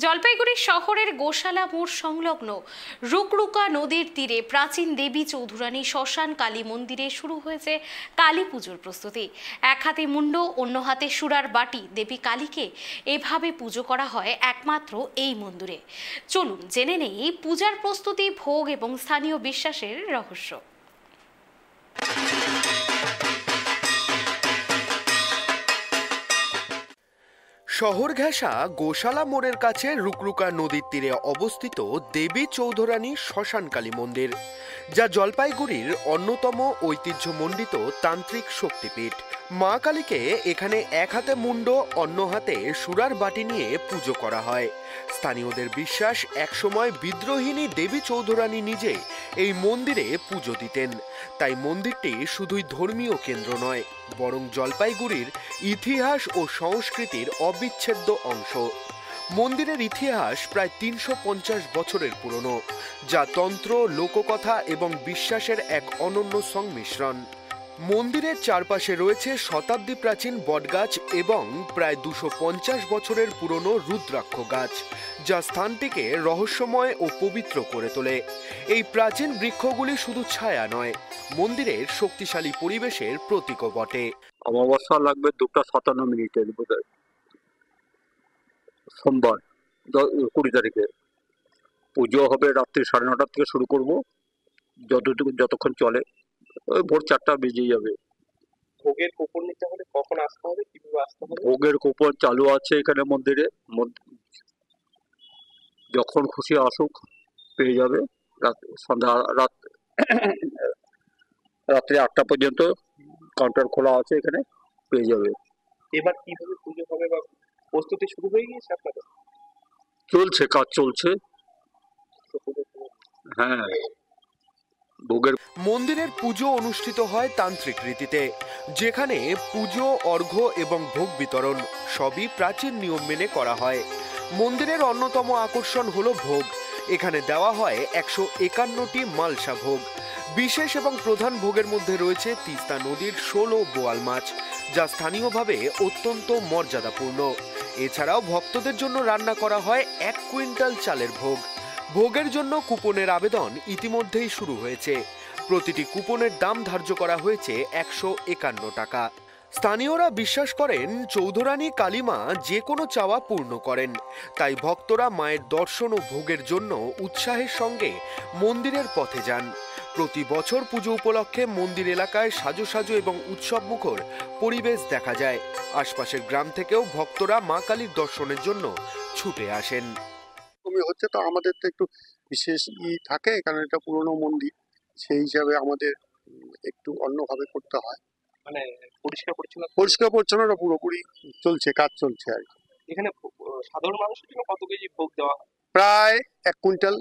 জলপাইগুড়ি শহরের গোশালা মোড় সংলগ্ন রুকরুকা নদীর তীরে প্রাচীন দেবী চৌধুরানী শ্মশান কালী মন্দিরে শুরু হয়েছে কালী পুজোর প্রস্তুতি। এক হাতে মুন্ড, অন্য হাতে সুরার বাটি দেবী কালীকে এভাবে পুজো করা হয় একমাত্র এই মন্দিরে। চলুন জেনে নেই পূজার প্রস্তুতি, ভোগ এবং স্থানীয় বিশ্বাসের রহস্য। শহর ঘেঁষা গোশালা মোড়ের কাছে রুকরুকা নদীর তীরে অবস্থিত দেবী চৌধুরানী শ্মশান কালী মন্দির, যা জলপাইগুড়ির অন্যতম ঐতিহ্যমণ্ডিত তান্ত্রিক শক্তিপীঠ। মা কালীকে এখানে এক হাতে মুন্ড, অন্য হাতে সুরার বাটি নিয়ে পুজো করা হয়। স্থানীয়দের বিশ্বাস, একসময় বিদ্রোহিনী দেবী চৌধুরানী নিজে এই মন্দিরে পুজো দিতেন। তাই মন্দিরটি শুধুই ধর্মীয় কেন্দ্র নয়, বরং জলপাইগুড়ির ইতিহাস ও সংস্কৃতির অবিচ্ছেদ্য অংশ। মন্দিরের ইতিহাস প্রায় ৩৫০ বছরের পুরনো, যা তন্ত্র, লোককথা এবং বিশ্বাসের এক অনন্য সংমিশ্রণ। মন্দিরের চারপাশে রয়েছে শতাব্দী প্রাচীন বটগাছ এবং প্রায় ২৫০ বছরের পুরনো রুদ্রাক্ষ গাছ, যা স্থানটিকে রহস্যময় ও পবিত্র করে তোলে। এই প্রাচীন বৃক্ষগুলি শুধু ছায়া নয়, মন্দিরের শক্তিশালী পরিবেশের প্রতীকও বটে। অমাবস্যা লাগবে 2:57 বোধহয়, সোমবার 20 তারিখে পুজো হবে। রাত্রি 9:30 থেকে শুরু করব, যতক্ষণ চলে, ওই ভোর 4টা বেজে যাবে। ভোগের কুপন নিতে হলে কখন আসতে হবে, কিভাবে আসতে হবে? ভোগের কুপন চালু আছে এখানে মন্দিরে, যখন খুশি আসুক পেয়ে যাবে। রাত্রি 8টা পর্যন্ত কাউন্টার খোলা আছে, এখানে পেয়ে যাবে। এবার কিভাবে পুজো হবে বা প্রস্তুতি শুরু হয়ে গিয়েছে আপনাদের? চলছে, কাজ চলছে। হ্যাঁ, ভোগের মন্দিরের পুজো অনুষ্ঠিত হয় তান্ত্রিক রীতিতে, যেখানে পুজো, অর্ঘ্য এবং ভোগ বিতরণ সবই প্রাচীন নিয়ম মেনে করা হয়। মন্দিরের অন্যতম আকর্ষণ হলো ভোগ। এখানে দেওয়া হয় 151টি মালসা ভোগ। বিশেষ এবং প্রধান ভোগের মধ্যে রয়েছে তিস্তা নদীর 16 বোয়াল মাছ, যা স্থানীয়ভাবে অত্যন্ত মর্যাদাপূর্ণ। এছাড়াও ভক্তদের জন্য রান্না করা হয় 1 কুইন্টাল চালের ভোগ। ভোগের জন্য কুপনের আবেদন ইতিমধ্যেই শুরু হয়েছে। প্রতিটি কুপনের দাম ধার্য করা হয়েছে 151 টাকা। স্থানীয়রা বিশ্বাস করেন, চৌধুরানী কালীমা যে কোনো চাওয়া পূর্ণ করেন। তাই ভক্তরা মায়ের দর্শন ও ভোগের জন্য উৎসাহের সঙ্গে মন্দিরের পথে যান। প্রতি বছর পুজো উপলক্ষে মন্দির এলাকায় সাজো এবং উৎসব মুখর পরিবেশ দেখা যায়। আশপাশের গ্রাম থেকেও ভক্তরা মা কালীর দর্শনের জন্য ছুটে আসেন। হচ্ছে তো আমাদের তো একটু বিশেষ থাকে, কারণ এটা পুরনো মন্দির, সেই হিসাবে আমাদের একটু অন্যভাবে করতে হয়। মানে পরিষ্কার পরিচ্ছন্নতা পুরোপুরি চলছে, কাজ চলছে আর কি। এখানে সাধারণ মানুষের জন্য কত কেজি ভোগ দেওয়া হয়? প্রায় 1 কুইন্টাল।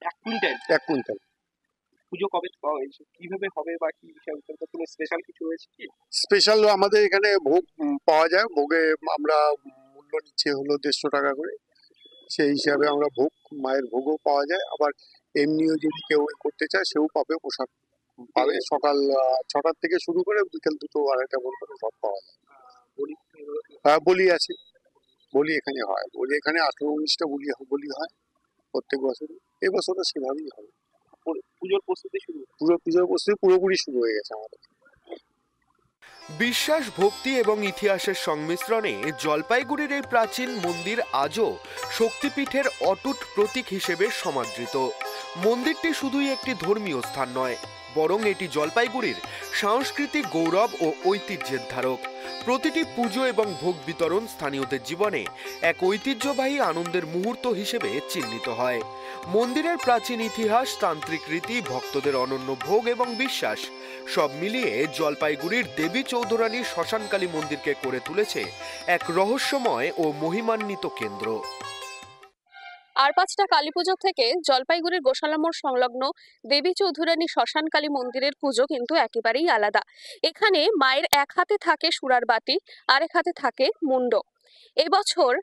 1 কুইন্টাল পুজো কবে কিভাবে হবে বা কি বিষয়, কোনো স্পেশাল কিছু হয়েছে কি? স্পেশাল আমাদের এখানে ভোগ পাওয়া যায়। ভোগে আমরা মূল্য নিচ্ছে হলো 150 টাকা করে। সেই হিসাবে আমরা ভোগ, মায়ের ভোগও পাওয়া যায়। আবার এমনিও যদি কেউ করতে চায় সেও পাবে, পোশাক পাবে। সকাল 6টার থেকে শুরু করে বিকেল 2টো 2:30 পর্যন্ত সব পাওয়া যায়। হ্যাঁ, বলি আছে, বলি এখানে হয়। বলি এখানে 18-19টা বলি হয় প্রত্যেক বছরই। এবছরও সেভাবেই হবে। পুজোর প্রস্তুতি পুরোপুরি শুরু হয়ে গেছে আমাদের। বিশ্বাস, ভক্তি এবং ইতিহাসের সংমিশ্রণে জলপাইগুড়ির এই প্রাচীন মন্দির আজও শক্তিপীঠের অটুট প্রতীক হিসেবে সমাদৃত। মন্দিরটি শুধুই একটি ধর্মীয় স্থান নয়, বরং এটি জলপাইগুড়ির সাংস্কৃতিক গৌরব ও ঐতিহ্যের ধারক। প্রতিটি পুজো এবং ভোগ বিতরণ স্থানীয়দের জীবনে এক ঐতিহ্যবাহী আনন্দের মুহূর্ত হিসেবে চিহ্নিত হয়। মন্দিরের প্রাচীন ইতিহাস, তান্ত্রিক রীতি, ভক্তদের অনন্য ভোগ এবং বিশ্বাস সব মিলিয়ে জলপাইগুড়ির দেবী চৌধুরানী শ্মশানকালী মন্দিরকে করে তুলেছে এক রহস্যময় ও মহিমান্বিত কেন্দ্র। আর 5টা কালী পুজো থেকে জলপাইগুড়ির গোশালা মোড় সংলগ্ন দেবী চৌধুরানী শ্মশান কালী মন্দিরের পুজো কিন্তু একেবারেই আলাদা। এখানে মায়ের এক হাতে থাকে সুরার বাটি, আরেক হাতে থাকে মুন্ড। এবছর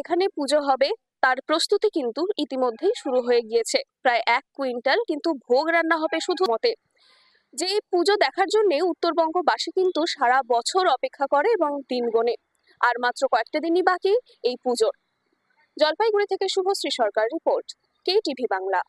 এখানে পুজো হবে, তার প্রস্তুতি কিন্তু ইতিমধ্যেই শুরু হয়ে গিয়েছে। প্রায় 1 কুইন্টাল কিন্তু ভোগ রান্না হবে শুধু মতে। যে এই পুজো দেখার জন্য উত্তরবঙ্গবাসী কিন্তু সারা বছর অপেক্ষা করে এবং দিন গোনে। আর মাত্র কয়েকটা দিনই বাকি এই পুজোর। জলপাইগুড়ি থেকে শুভশ্রী সরকার রিপোর্ট, KTV বাংলা।